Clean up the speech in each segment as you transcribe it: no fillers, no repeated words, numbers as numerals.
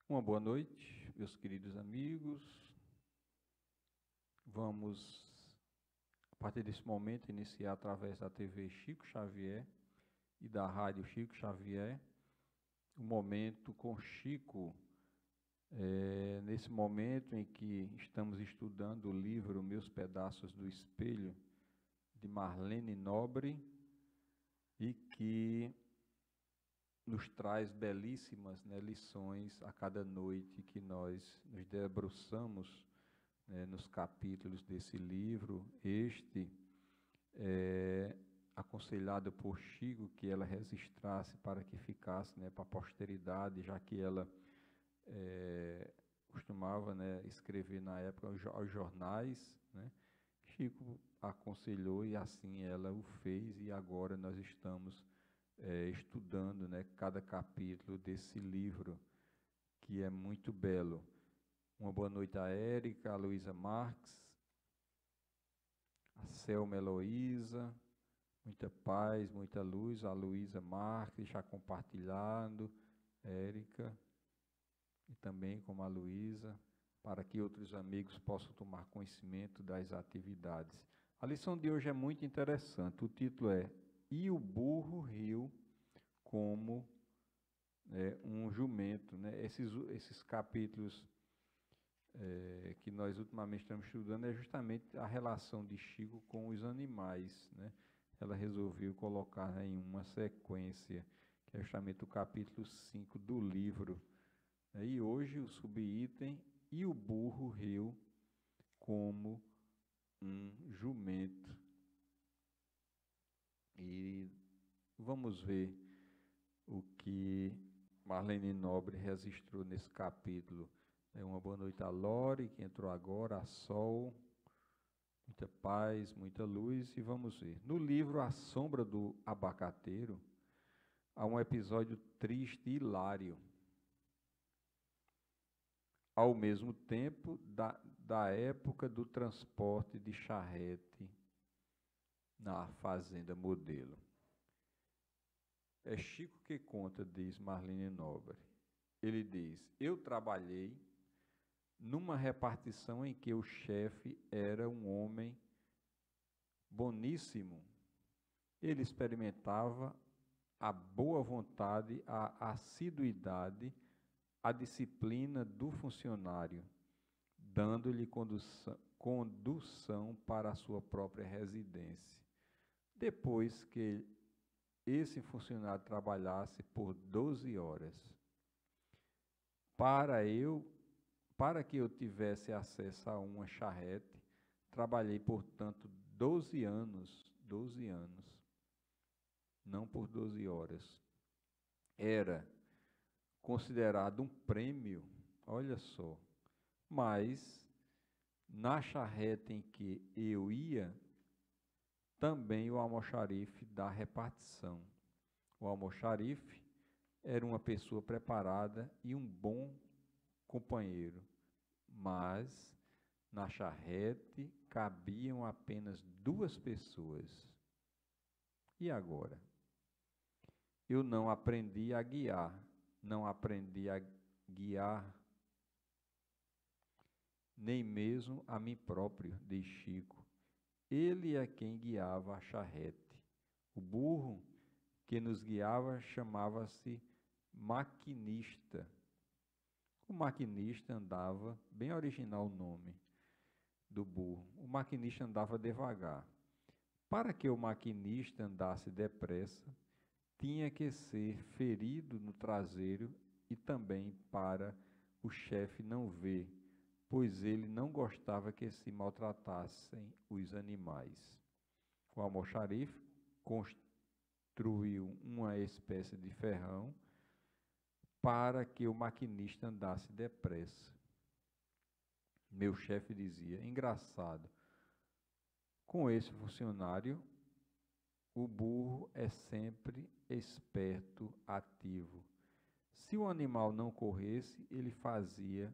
Uma boa noite, meus queridos amigos. Vamos, a partir desse momento, iniciar através da TV Chico Xavier e da Rádio Chico Xavier, o momento com Chico. Nesse momento em que estamos estudando o livro Meus Pedaços do Espelho, de Marlene Nobre, e que nos traz belíssimas lições a cada noite que nós nos debruçamos nos capítulos desse livro. Aconselhado por Chico que ela registrasse para que ficasse para a posteridade, já que ela costumava escrever na época aos jornais. Chico aconselhou e assim ela o fez, e agora nós estamos estudando cada capítulo desse livro, que é muito belo. Uma boa noite a Érica, a Luísa Marques, a Selma Heloísa, muita paz, muita luz, a Luísa Marques já compartilhando, Érica, e também como a Luísa, para que outros amigos possam tomar conhecimento das atividades. A lição de hoje é muito interessante, o título é "E o burro riu como um jumento". Esses capítulos que nós ultimamente estamos estudando é justamente a relação de Chico com os animais. Ela resolveu colocar em uma sequência, que é justamente o capítulo 5 do livro. E hoje o subitem "E o burro riu como um jumento". E vamos ver o que Marlene Nobre registrou nesse capítulo. Uma boa noite a Lore, que entrou agora, a Sol, muita paz, muita luz, e vamos ver. No livro A Sombra do Abacateiro, há um episódio triste e hilário, ao mesmo tempo da época do transporte de charrete na Fazenda Modelo. É Chico que conta, diz Marlene Nobre. Ele diz: "Eu trabalhei numa repartição em que o chefe era um homem boníssimo. Ele experimentava a boa vontade, a assiduidade, a disciplina do funcionário, dando-lhe condução para a sua própria residência. Depois que esse funcionário trabalhasse por 12 horas. Para que eu tivesse acesso a uma charrete, trabalhei, portanto, 12 anos, não por 12 horas. Era considerado um prêmio, olha só, mas na charrete em que eu ia, também o almoxarife da repartição. O almoxarife era uma pessoa preparada e um bom companheiro, mas na charrete cabiam apenas 2 pessoas. E agora? Eu não aprendi a guiar, nem mesmo a mim próprio", diz Chico. Ele é quem guiava a charrete. O burro que nos guiava chamava-se maquinista. O maquinista andava, bem original o nome do burro, o maquinista andava devagar. Para que o maquinista andasse depressa, tinha que ser ferido no traseiro, e também para o chefe não ver, pois ele não gostava que se maltratassem os animais. O almoxarife construiu uma espécie de ferrão para que o maquinista andasse depressa. Meu chefe dizia: "Engraçado, com esse funcionário, o burro é sempre esperto, ativo. Se o animal não corresse, ele fazia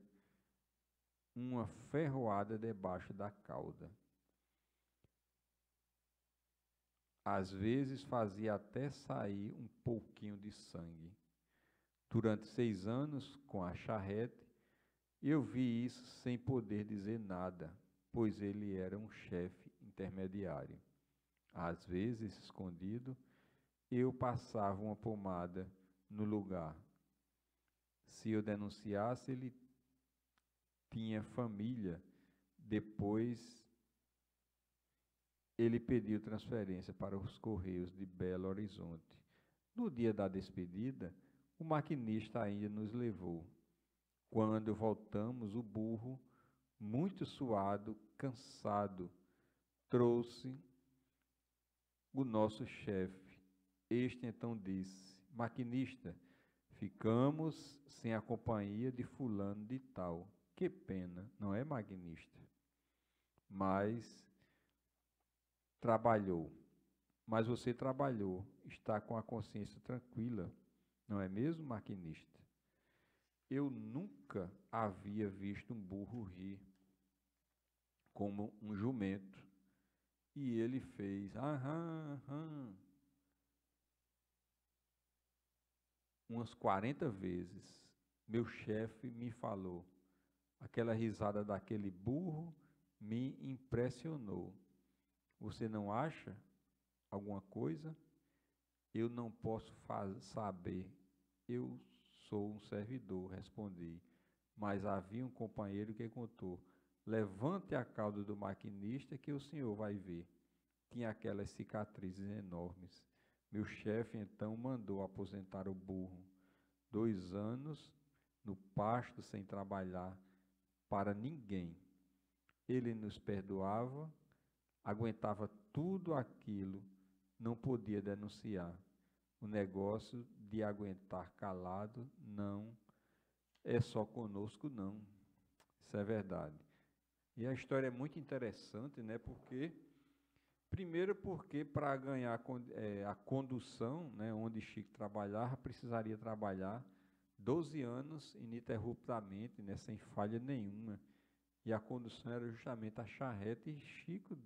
uma ferroada debaixo da cauda. Às vezes fazia até sair um pouquinho de sangue. durante 6 anos com a charrete. Eu vi isso sem poder dizer nada, pois ele era um chefe intermediário. Às vezes, escondido, eu passava uma pomada no lugar. Se eu denunciasse, ele tinha família. Depois, ele pediu transferência para os Correios de Belo Horizonte. No dia da despedida, o maquinista ainda nos levou. Quando voltamos, o burro, muito suado, cansado, trouxe o nosso chefe. Este então disse: maquinista, ficamos sem a companhia de fulano de tal. Que pena, não é, maquinista? Mas você trabalhou, está com a consciência tranquila, não é mesmo, maquinista? Eu nunca havia visto um burro rir como um jumento. E ele fez aham, aham, umas 40 vezes. Meu chefe me falou. Aquela risada daquele burro me impressionou. Você não acha alguma coisa? Eu não posso saber. Eu sou um servidor, respondi. Mas havia um companheiro que contou: levante a cauda do maquinista que o senhor vai ver. Tinha aquelas cicatrizes enormes. Meu chefe então mandou aposentar o burro. 2 anos no pasto sem trabalhar para ninguém. Ele nos perdoava, aguentava tudo aquilo, não podia denunciar. O negócio de aguentar calado não é só conosco, não. Isso é verdade. E a história é muito interessante, né? Primeiro porque para ganhar a condução, né, onde Chico trabalhava, precisaria trabalhar 12 anos ininterruptamente, né, sem falha nenhuma. E a condução era justamente a charrete, e Chico,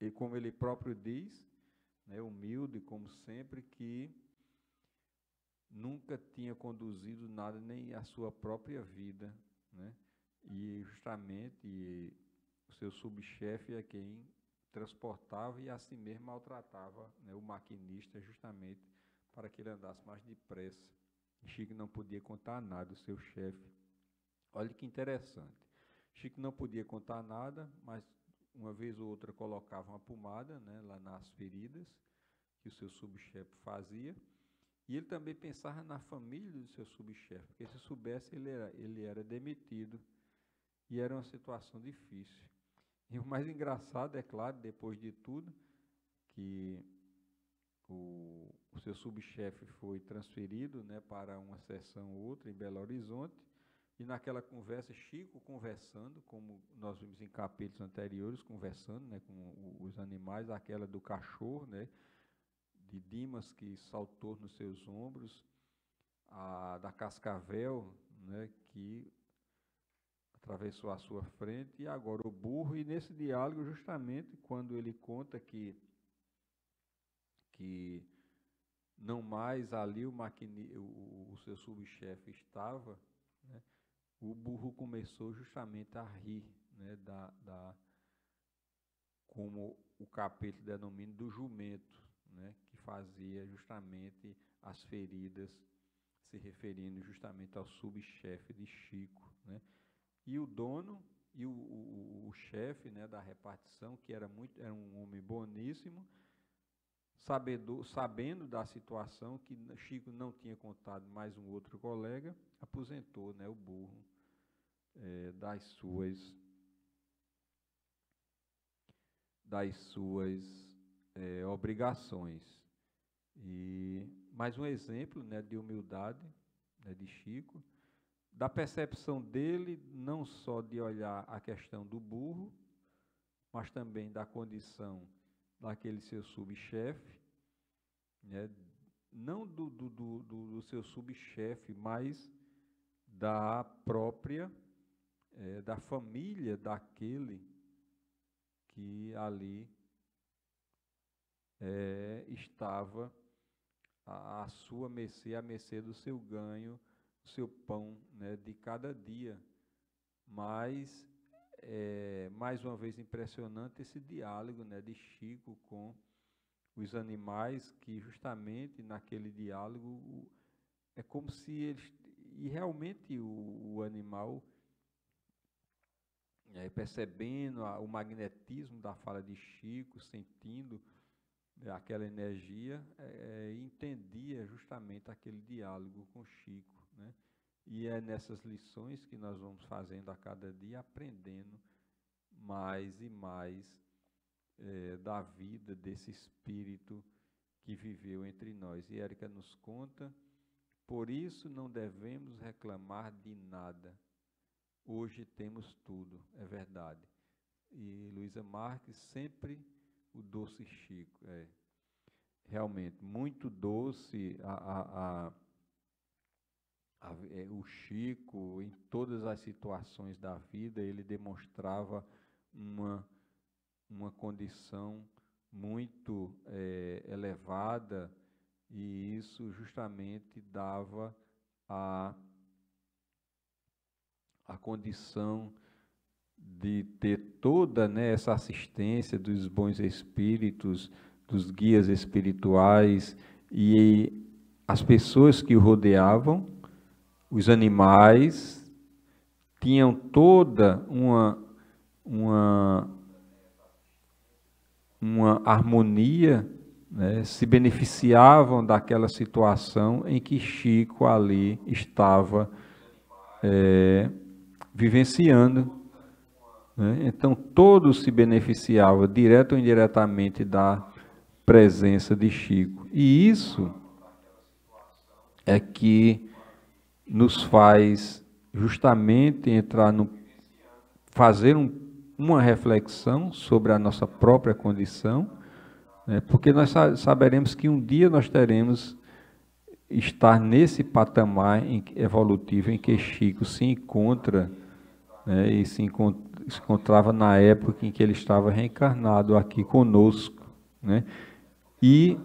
e como ele próprio diz, né, humilde como sempre, que nunca tinha conduzido nada, nem a sua própria vida, né? E justamente o seu subchefe é quem transportava e assim mesmo maltratava, né, o maquinista, justamente para que ele andasse mais depressa. Chico não podia contar nada, o seu chefe. Olha que interessante. Chico não podia contar nada, mas uma vez ou outra colocava uma pomada, né, lá nas feridas que o seu subchefe fazia. E ele também pensava na família do seu subchefe, porque se soubesse ele era demitido. E era uma situação difícil. E o mais engraçado, é claro, depois de tudo, que o seu subchefe foi transferido, né, para uma seção ou outra em Belo Horizonte. E naquela conversa, Chico conversando, como nós vimos em capítulos anteriores, conversando, né, com os animais, aquela do cachorro, né, de Dimas que saltou nos seus ombros, a da cascavel, né, que atravessou a sua frente, e agora o burro. E nesse diálogo, justamente, quando ele conta que não mais ali o seu subchefe estava, né, o burro começou justamente a rir, né, como o capítulo denomina, do jumento, né, que fazia justamente as feridas, se referindo justamente ao subchefe de Chico, né. E o dono e o chefe, né, da repartição, que era um homem boníssimo, sabendo da situação, que Chico não tinha contado mais um outro colega, aposentou, né, o burro das suas obrigações. E mais um exemplo, né, de humildade, né, de Chico, da percepção dele, não só de olhar a questão do burro, mas também da condição daquele seu subchefe, né? Não do seu subchefe, mas da própria, da família daquele que ali estava à sua mercê, à mercê do seu ganho, do seu pão, né, de cada dia. Mas, mais uma vez, impressionante esse diálogo, né, de Chico com os animais, que justamente naquele diálogo é como se eles, e realmente o animal, percebendo o magnetismo da fala de Chico, sentindo aquela energia, entendia justamente aquele diálogo com Chico, né? E é nessas lições que nós vamos fazendo a cada dia, aprendendo mais e mais da vida desse espírito que viveu entre nós. E Érica nos conta: por isso não devemos reclamar de nada. Hoje temos tudo, é verdade. E Luísa Marques, sempre o doce Chico. Realmente, muito doce o Chico, em todas as situações da vida, ele demonstrava uma condição muito elevada, e isso justamente dava a condição de ter toda, né, essa assistência dos bons espíritos, dos guias espirituais, e as pessoas que o rodeavam, os animais, tinham toda uma harmonia, né, se beneficiavam daquela situação em que Chico ali estava vivenciando, né? Então todos se beneficiavam, direto ou indiretamente, da presença de Chico. E isso é que nos faz justamente fazer uma reflexão sobre a nossa própria condição, né? Porque nós saberemos que um dia nós teremos estar nesse patamar evolutivo em que Chico se encontra, né? E se encontrava na época em que ele estava reencarnado aqui conosco, né? E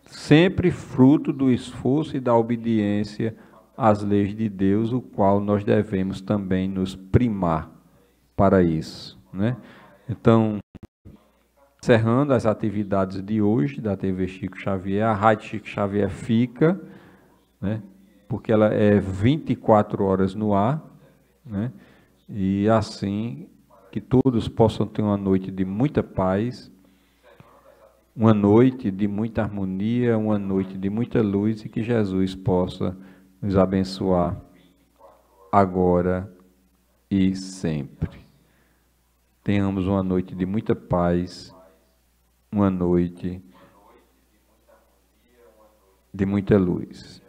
sempre fruto do esforço e da obediência às leis de Deus, o qual nós devemos também nos primar para isso, né? Então, encerrando as atividades de hoje da TV Chico Xavier, a Rádio Chico Xavier fica, né, porque ela é 24 horas no ar, né? E assim que todos possam ter uma noite de muita paz, uma noite de muita harmonia, uma noite de muita luz, e que Jesus possa nos abençoar agora e sempre. Tenhamos uma noite de muita paz, uma noite de muita luz.